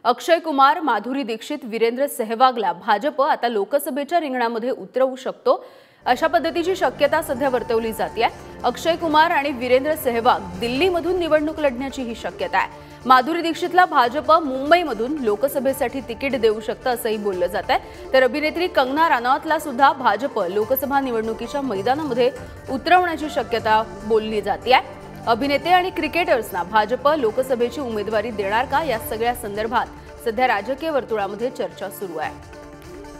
अक्षय कुमार, माधुरी दीक्षित, वीरेंद्र सहवागला भाजप आता लोकसभेच्या रिंगणामध्ये उतरवू शकतो अशा पद्धतीची शक्यता सध्या वर्तवली जाते आहे। अक्षय कुमार आणि वीरेंद्र सहवाग दिल्लीमधून निवडणूक लढण्याची ही शक्यता आहे। माधुरी दीक्षितला भाजप मुंबईमधून लोकसभेसाठी तिकीट देऊ शकतं असंही बोललं जात आहे। तर अभिनेत्री कंगना राणावतला सुद्धा भाजप लोकसभा निवडणुकीच्या मैदानामध्ये उतरवण्याची शक्यता बोलली जाते आहे। अभिनेते आणि क्रिकेटर्सना भाजप लोकसभेची उमेदवारी देणार का या सगळ्या संदर्भात सध्या राजकीय वर्तुळामध्ये चर्चा सुरू आहे।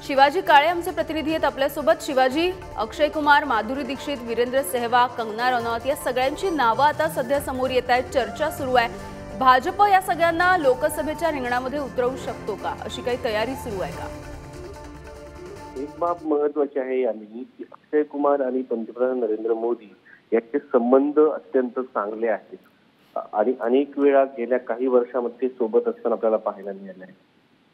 शिवाजी काळे आमचे प्रतिनिधी आहेत आपल्यासोबत। शिवाजी, अक्षय कुमार, माधुरी दीक्षित, वीरेंद्र सहवाग, कंगना रनौत या सगळ्यांची नावं आता सध्या समोर येत आहेत, चर्चा सुरू आहे। भाजप या सगळ्यांना लोकसभेच्या रिंगणामध्ये उतरवू शकतो का, अशी काही तयारी सुरू आहे का? एक बाब महत्त्वाची आहे यांनी की अक्षय कुमार आणि पंतप्रधान नरेंद्र मोदी यांचे संबंध अत्यंत चांगले आहेत आणि अनेक वेळा गेल्या काही वर्षांमध्ये सोबत असताना आपल्याला पाहायला मिळालं आहे।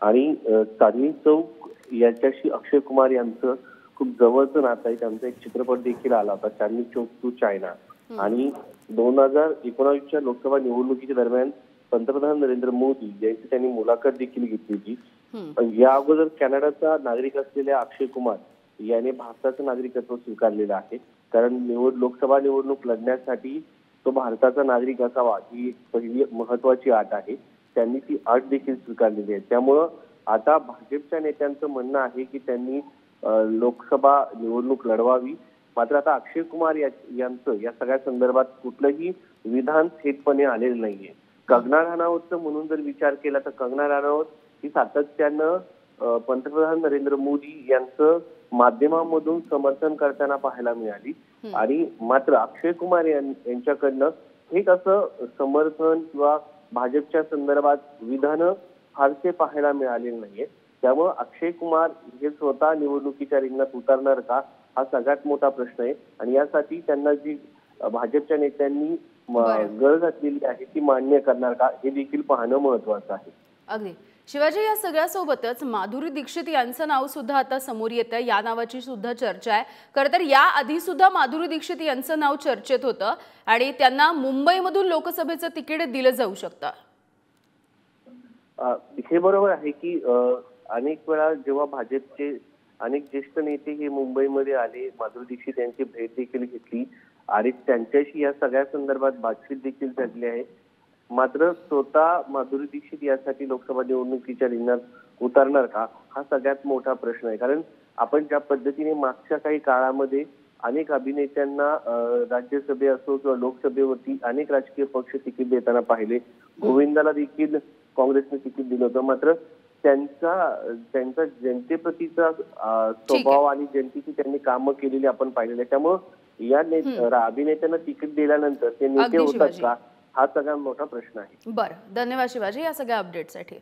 आणि चांदणी चौक याच्याशी अक्षय कुमार यांचं खूप जवळचं नातं आहे। त्यांचा एक चित्रपट देखील आला होता, चांदनी चौक टू चायना। आणि 2019च्या लोकसभा निवडणुकीच्या दरम्यान पंतप्रधान नरेंद्र मोदी यांची त्यांनी मुलाखत देखील घेतली होती। या अगोदर कॅनडाचा नागरिक असलेल्या अक्षय कुमार याने भारताचं नागरिकत्व स्वीकारलेलं आहे, कारण लोकसभा निवडणूक लढण्यासाठी तो भारताचा नागरिक असावा ही पहिली महत्वाची अट आहे। त्यांनी ती अट देखील स्वीकारलेली आहे। त्यामुळं आता भाजपच्या नेत्यांचं म्हणणं आहे की त्यांनी लोकसभा निवडणूक लढवावी। मात्र आता अक्षय कुमार यांचं या सगळ्या संदर्भात कुठलंही विधान थेटपणे आलेलं नाहीये। कंगना राणावतचं म्हणून जर विचार केला तर कंगना राणावत ही सातत्यानं पंतप्रधान नरेंद्र मोदी यांचं माध्यमांमधून समर्थन करताना पाहायला मिळाली। आणि मात्र अक्षय कुमार यांच्याकडनं थेट असं समर्थन किंवा भाजपच्या संदर्भात विधानं फारसे पाहायला मिळालेले नाहीये। त्यामुळे अक्षय कुमार हे स्वतः निवडणुकीच्या रिंगणात उतरणार का हा सगळ्यात मोठा प्रश्न आहे। आणि यासाठी त्यांना जी भाजपच्या नेत्यांनी गळ घातलेली आहे ती मान्य करणार का हे देखील पाहणं महत्त्वाचं आहे। अगदी शिवाजी, या सगळ्यासोबतच माधुरी दीक्षित यांचं नाव सुद्धा आता समोर येतं, या नावाची सुद्धा चर्चा आहे। खरं तर या आधी सुद्धा माधुरी दीक्षित यांचं नाव चर्चेत होतं आणि त्यांना मुंबईमधून लोकसभेचं तिकीट दिलं जाऊ शकतं। हे बरोबर आहे की अनेक वेळा जेव्हा भाजपचे अनेक ज्येष्ठ नेते हे मुंबईमध्ये आले, माधुरी दीक्षित यांची भेट देखील घेतली आणि त्यांच्याशी या सगळ्या संदर्भात बातचीत देखील झाली आहे। मात्र स्वतः माधुरी दीक्षित यासाठी लोकसभा निवडणुकीच्या रिंगणात उतरणार का हा सगळ्यात मोठा प्रश्न आहे। कारण आपण ज्या पद्धतीने मागच्या काही काळामध्ये अनेक अभिनेत्यांना राज्यसभे असो किंवा लोकसभेवरती अनेक राजकीय पक्ष तिकीट देताना पाहिले। गोविंदाला देखील काँग्रेसने तिकीट दिलं होतं, मात्र त्यांचा जनतेप्रतीचा स्वभाव आणि जनतेची त्यांनी कामं केलेली आपण पाहिलेली आहे। त्यामुळे या अभिनेत्यांना तिकीट दिल्यानंतर ते नेते होतात का हा सगळ्यात मोठा प्रश्न आहे। बरं, धन्यवाद शिवाजी या सगळ्या अपडेटसाठी।